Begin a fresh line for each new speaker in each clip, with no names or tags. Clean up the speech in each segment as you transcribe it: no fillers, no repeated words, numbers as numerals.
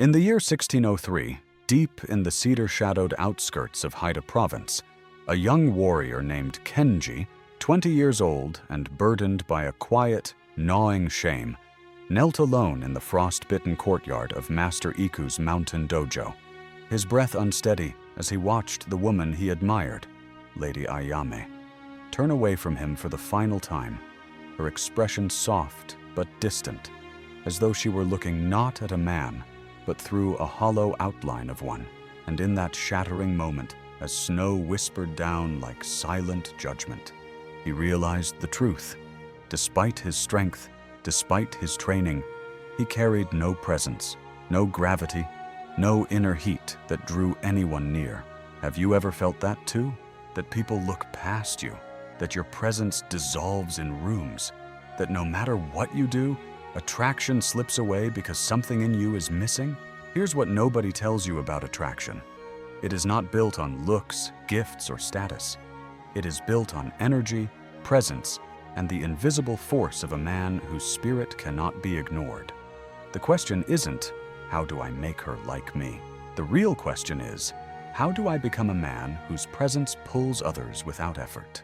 In the year 1603, deep in the cedar-shadowed outskirts of Haida province, a young warrior named Kenji, 20 years old and burdened by a quiet, gnawing shame, knelt alone in the frost-bitten courtyard of Master Iku's mountain dojo, his breath unsteady as he watched the woman he admired, Lady Ayame, turn away from him for the final time, her expression soft but distant, as though she were looking not at a man, but through a hollow outline of one. And in that shattering moment, as snow whispered down like silent judgment, he realized the truth. Despite his strength, despite his training, he carried no presence, no gravity, no inner heat that drew anyone near. Have you ever felt that too? That people look past you, that your presence dissolves in rooms, that no matter what you do, attraction slips away because something in you is missing? Here's what nobody tells you about attraction. It is not built on looks, gifts, or status. It is built on energy, presence, and the invisible force of a man whose spirit cannot be ignored. The question isn't, how do I make her like me? The real question is, how do I become a man whose presence pulls others without effort?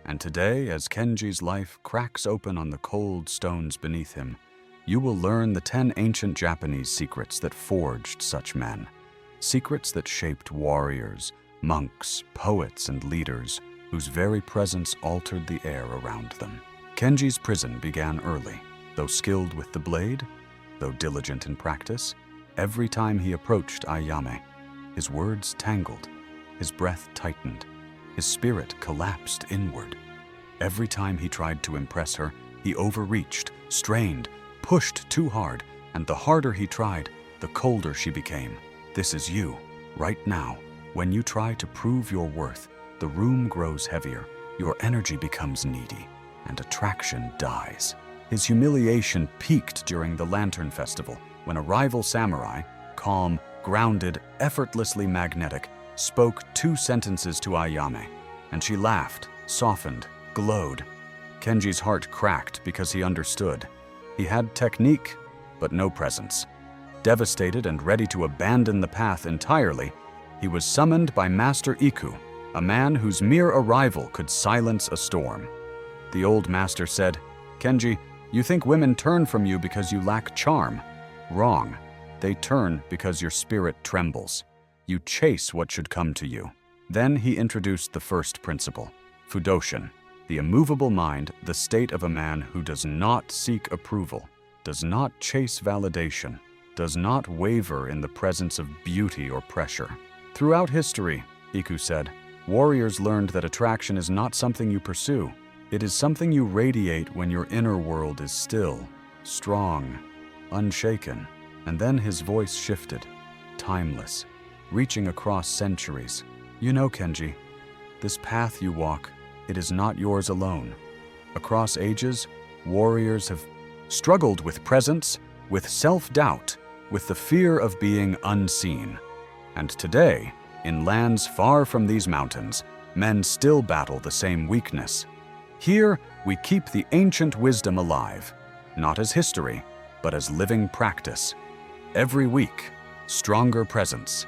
And today, as Kenji's life cracks open on the cold stones beneath him, you will learn the 10 ancient Japanese secrets that forged such men. Secrets that shaped warriors, monks, poets, and leaders whose very presence altered the air around them. Kenji's prison began early. Though skilled with the blade, though diligent in practice, every time he approached Ayame, his words tangled, his breath tightened, his spirit collapsed inward. Every time he tried to impress her, he overreached, strained, pushed too hard, and the harder he tried, the colder she became. This is you, right now. When you try to prove your worth, the room grows heavier, your energy becomes needy, and attraction dies. His humiliation peaked during the Lantern Festival, when a rival samurai, calm, grounded, effortlessly magnetic, spoke 2 sentences to Ayame, and she laughed, softened, glowed. Kenji's heart cracked because he understood. He had technique, but no presence. Devastated and ready to abandon the path entirely, he was summoned by Master Iku, a man whose mere arrival could silence a storm. The old master said, "Kenji, you think women turn from you because you lack charm. Wrong. They turn because your spirit trembles. You chase what should come to you." Then he introduced the first principle, Fudoshin, the immovable mind, the state of a man who does not seek approval, does not chase validation, does not waver in the presence of beauty or pressure. Throughout history, Iku said, warriors learned that attraction is not something you pursue. It is something you radiate when your inner world is still, strong, unshaken. And then his voice shifted, timeless, reaching across centuries. You know, Kenji, this path you walk, it is not yours alone. Across ages, warriors have struggled with presence, with self-doubt, with the fear of being unseen. And today, in lands far from these mountains, men still battle the same weakness. Here, we keep the ancient wisdom alive, not as history, but as living practice. Every week, stronger presence.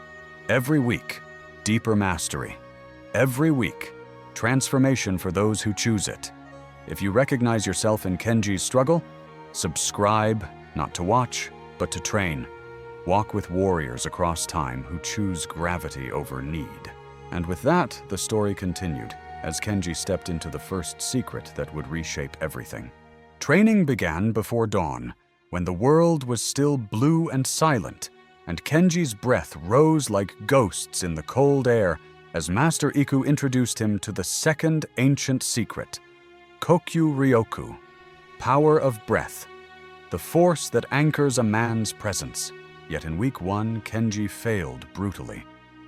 Every week, deeper mastery. Every week, transformation for those who choose it. If you recognize yourself in Kenji's struggle, subscribe, not to watch, but to train. Walk with warriors across time who choose gravity over need. And with that, the story continued, as Kenji stepped into the first secret that would reshape everything. Training began before dawn, when the world was still blue and silent, and Kenji's breath rose like ghosts in the cold air as Master Iku introduced him to the second ancient secret, Kokyu Ryoku, power of breath, the force that anchors a man's presence. Yet in week 1, Kenji failed brutally,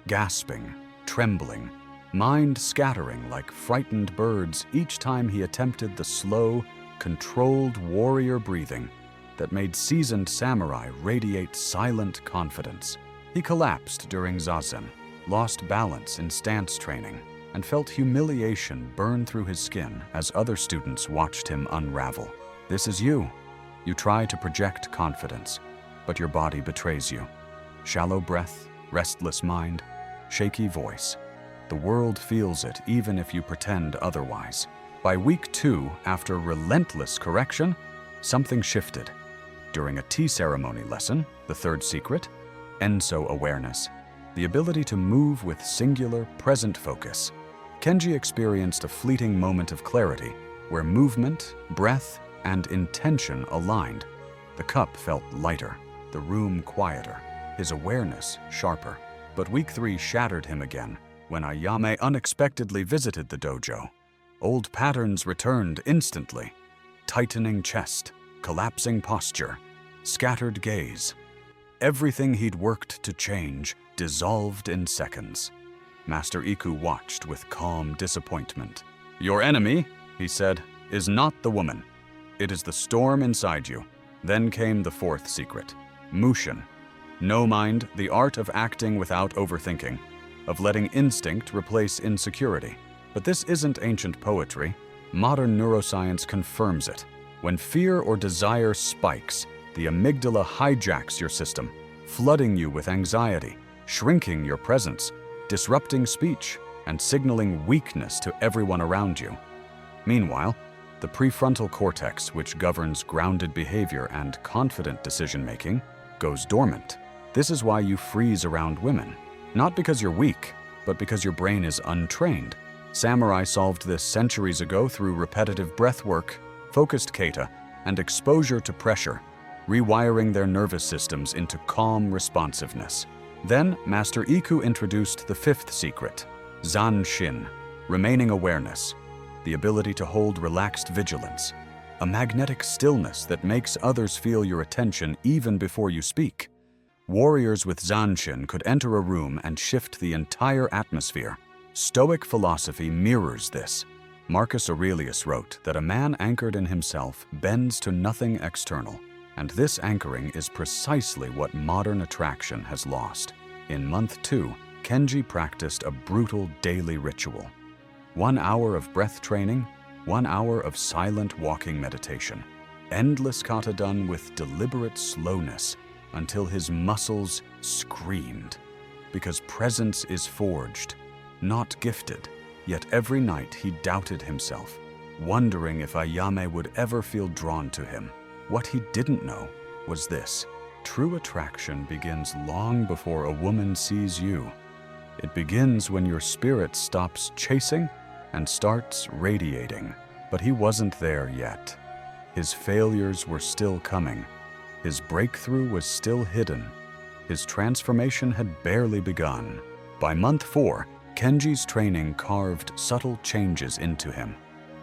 gasping, trembling, mind scattering like frightened birds each time he attempted the slow, controlled warrior breathing that made seasoned samurai radiate silent confidence. He collapsed during zazen, lost balance in stance training, and felt humiliation burn through his skin as other students watched him unravel. This is you. You try to project confidence, but your body betrays you. Shallow breath, restless mind, shaky voice. The world feels it even if you pretend otherwise. By week 2, after relentless correction, something shifted. During a tea ceremony lesson, the third secret, Enso awareness, the ability to move with singular, present focus. Kenji experienced a fleeting moment of clarity where movement, breath, and intention aligned. The cup felt lighter, the room quieter, his awareness sharper. But week 3 shattered him again when Ayame unexpectedly visited the dojo. Old patterns returned instantly. Tightening chest, collapsing posture, scattered gaze. Everything he'd worked to change dissolved in seconds. Master Iku watched with calm disappointment. "Your enemy," he said, "is not the woman. It is the storm inside you." Then came the fourth secret, Mushin. No mind, the art of acting without overthinking, of letting instinct replace insecurity. But this isn't ancient poetry. Modern neuroscience confirms it. When fear or desire spikes, the amygdala hijacks your system, flooding you with anxiety, shrinking your presence, disrupting speech, and signaling weakness to everyone around you. Meanwhile, the prefrontal cortex, which governs grounded behavior and confident decision-making, goes dormant. This is why you freeze around women. Not because you're weak, but because your brain is untrained. Samurai solved this centuries ago through repetitive breath work, focused kata, and exposure to pressure, rewiring their nervous systems into calm responsiveness. Then, Master Iku introduced the fifth secret, Zanshin, remaining awareness, the ability to hold relaxed vigilance, a magnetic stillness that makes others feel your attention even before you speak. Warriors with Zanshin could enter a room and shift the entire atmosphere. Stoic philosophy mirrors this. Marcus Aurelius wrote that a man anchored in himself bends to nothing external, and this anchoring is precisely what modern attraction has lost. In month 2, Kenji practiced a brutal daily ritual. 1 hour of breath training, 1 hour of silent walking meditation. Endless kata done with deliberate slowness until his muscles screamed. Because presence is forged, not gifted. Yet every night he doubted himself, wondering if Ayame would ever feel drawn to him. What he didn't know was this: true attraction begins long before a woman sees you. It begins when your spirit stops chasing and starts radiating. But he wasn't there yet. His failures were still coming. His breakthrough was still hidden. His transformation had barely begun. By month 4, Kenji's training carved subtle changes into him.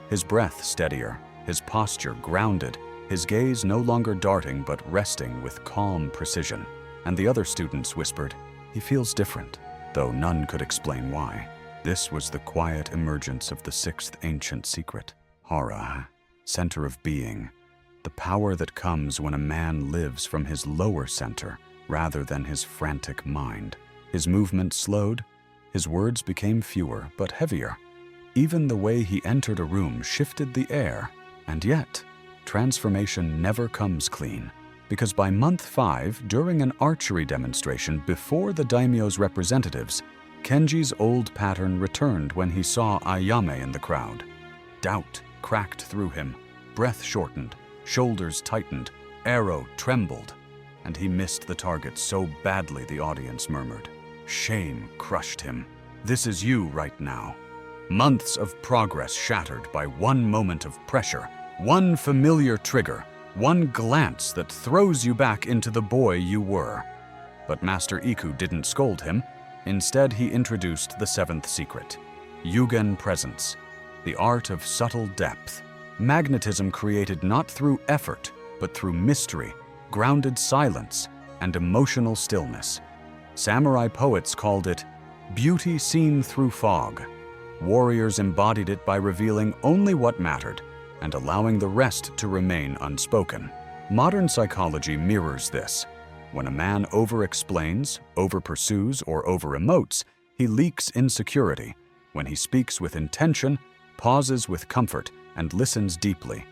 His breath steadier, his posture grounded, his gaze no longer darting but resting with calm precision. And the other students whispered, "He feels different," though none could explain why. This was the quiet emergence of the sixth ancient secret, Hara, center of being, the power that comes when a man lives from his lower center rather than his frantic mind. His movement slowed, his words became fewer but heavier. Even the way he entered a room shifted the air. And yet, transformation never comes clean. Because by month 5, during an archery demonstration before the daimyo's representatives, Kenji's old pattern returned when he saw Ayame in the crowd. Doubt cracked through him, breath shortened, shoulders tightened, arrow trembled, and he missed the target so badly the audience murmured. Shame crushed him. This is you right now. Months of progress shattered by one moment of pressure, one familiar trigger, one glance that throws you back into the boy you were. But Master Iku didn't scold him. Instead, he introduced the seventh secret, Yugen presence, the art of subtle depth. Magnetism created not through effort, but through mystery, grounded silence, and emotional stillness. Samurai poets called it beauty seen through fog. Warriors embodied it by revealing only what mattered and allowing the rest to remain unspoken. Modern psychology mirrors this. When a man over-explains, over-pursues, or over-emotes, he leaks insecurity. When he speaks with intention, pauses with comfort, and listens deeply,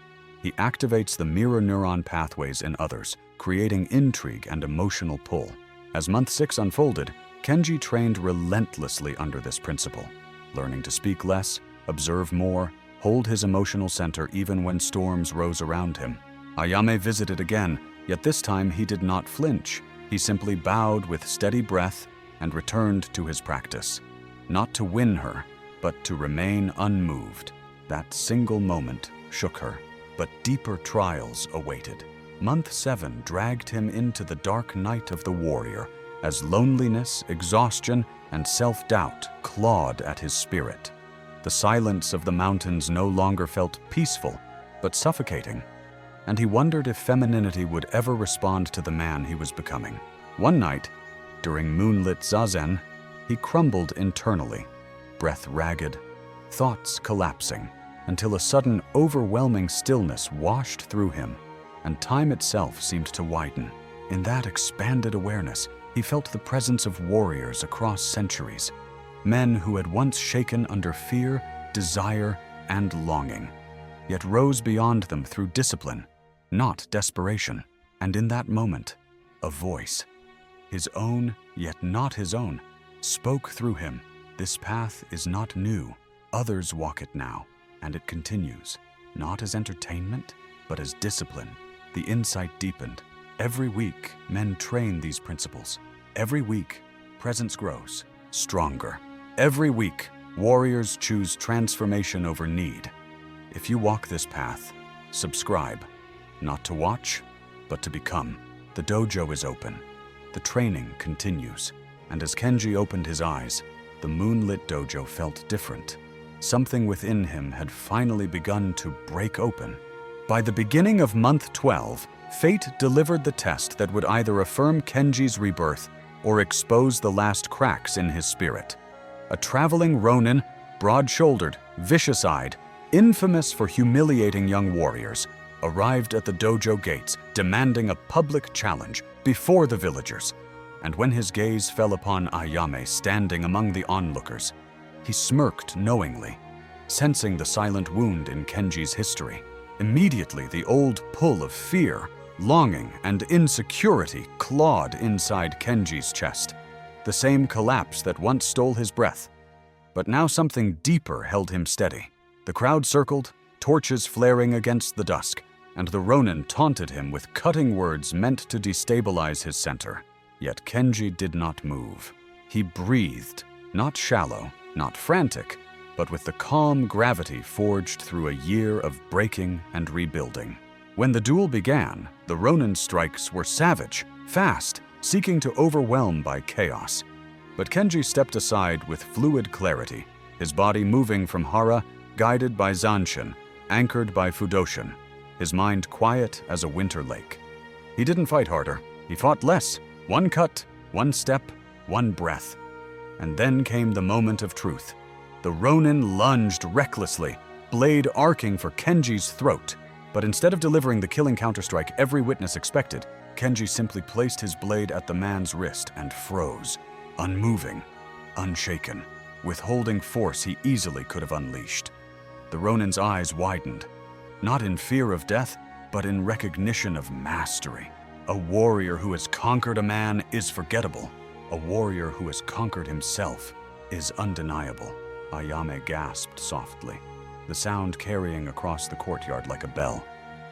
he activates the mirror neuron pathways in others, creating intrigue and emotional pull. As month 6 unfolded, Kenji trained relentlessly under this principle, learning to speak less, observe more, hold his emotional center even when storms rose around him. Ayame visited again, yet this time he did not flinch. He simply bowed with steady breath and returned to his practice, not to win her, but to remain unmoved. That single moment shook her, but deeper trials awaited. Month 7 dragged him into the dark night of the warrior, as loneliness, exhaustion, and self-doubt clawed at his spirit. The silence of the mountains no longer felt peaceful, but suffocating, and he wondered if femininity would ever respond to the man he was becoming. One night, during moonlit zazen, he crumbled internally, breath ragged, thoughts collapsing, until a sudden, overwhelming stillness washed through him, and time itself seemed to widen. In that expanded awareness, he felt the presence of warriors across centuries, men who had once shaken under fear, desire, and longing, yet rose beyond them through discipline, not desperation. And in that moment, a voice, his own yet not his own, spoke through him. This path is not new. Others walk it now, and it continues, not as entertainment, but as discipline. The insight deepened. Every week, men train these principles. Every week, presence grows stronger. Every week, warriors choose transformation over need. If you walk this path, subscribe, not to watch, but to become. The dojo is open. The training continues. And as Kenji opened his eyes, the moonlit dojo felt different. Something within him had finally begun to break open. By the beginning of month 12, fate delivered the test that would either affirm Kenji's rebirth or expose the last cracks in his spirit. A traveling ronin, broad-shouldered, vicious-eyed, infamous for humiliating young warriors, arrived at the dojo gates, demanding a public challenge before the villagers. And when his gaze fell upon Ayame standing among the onlookers, he smirked knowingly, sensing the silent wound in Kenji's history. Immediately, the old pull of fear, longing, and insecurity clawed inside Kenji's chest, the same collapse that once stole his breath. But now something deeper held him steady. The crowd circled, torches flaring against the dusk, and the ronin taunted him with cutting words meant to destabilize his center. Yet Kenji did not move. He breathed, not shallow, not frantic, but with the calm gravity forged through a year of breaking and rebuilding. When the duel began, the ronin strikes were savage, fast, seeking to overwhelm by chaos. But Kenji stepped aside with fluid clarity, his body moving from hara, guided by zanshin, anchored by Fudoshin, his mind quiet as a winter lake. He didn't fight harder, he fought less. One cut, one step, one breath. And then came the moment of truth. The ronin lunged recklessly, blade arcing for Kenji's throat. But instead of delivering the killing counterstrike every witness expected, Kenji simply placed his blade at the man's wrist and froze, unmoving, unshaken, withholding force he easily could have unleashed. The ronin's eyes widened, not in fear of death, but in recognition of mastery. A warrior who has conquered a man is forgettable. A warrior who has conquered himself is undeniable. Ayame gasped softly, the sound carrying across the courtyard like a bell.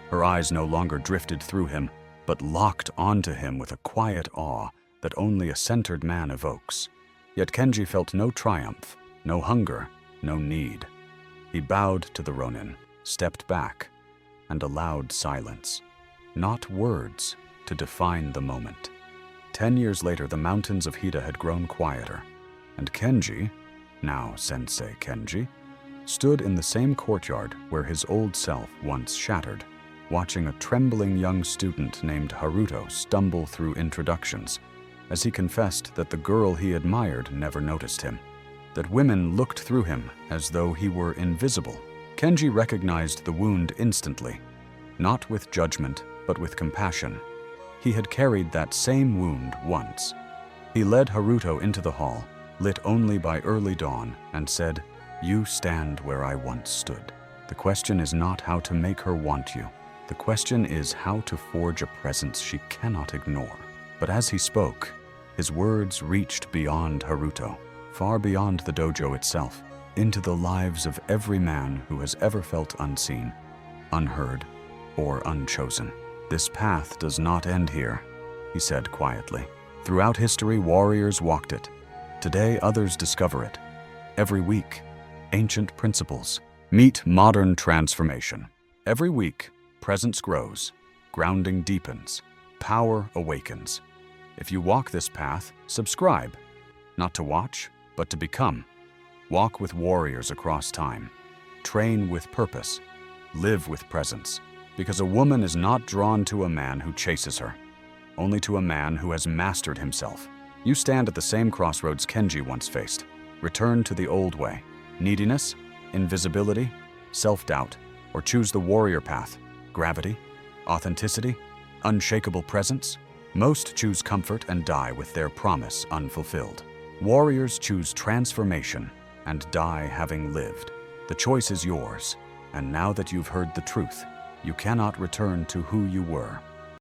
Her eyes no longer drifted through him, but locked onto him with a quiet awe that only a centered man evokes. Yet Kenji felt no triumph, no hunger, no need. He bowed to the ronin, stepped back, and allowed silence. Not words to define the moment. 10 years later, the mountains of Hida had grown quieter, and Kenji, now Sensei Kenji, stood in the same courtyard where his old self once shattered, watching a trembling young student named Haruto stumble through introductions, as he confessed that the girl he admired never noticed him, that women looked through him as though he were invisible. Kenji recognized the wound instantly, not with judgment, but with compassion. He had carried that same wound once. He led Haruto into the hall, lit only by early dawn, and said, "You stand where I once stood. The question is not how to make her want you. The question is how to forge a presence she cannot ignore." But as he spoke, His words reached beyond Haruto, far beyond the dojo itself, into the lives of every man who has ever felt unseen, unheard, or unchosen. "This path does not end here," he said quietly. "Throughout history, warriors walked it. Today, others discover it. Every week, ancient principles meet modern transformation. Every week, presence grows, grounding deepens, power awakens. If you walk this path, subscribe, not to watch, but to become. Walk with warriors across time. Train with purpose. Live with presence. Because a woman is not drawn to a man who chases her, only to a man who has mastered himself. You stand at the same crossroads Kenji once faced. Return to the old way. Neediness, invisibility, self-doubt, or choose the warrior path. Gravity, authenticity, unshakable presence. Most choose comfort and die with their promise unfulfilled. Warriors choose transformation and die having lived. The choice is yours, and now that you've heard the truth, you cannot return to who you were.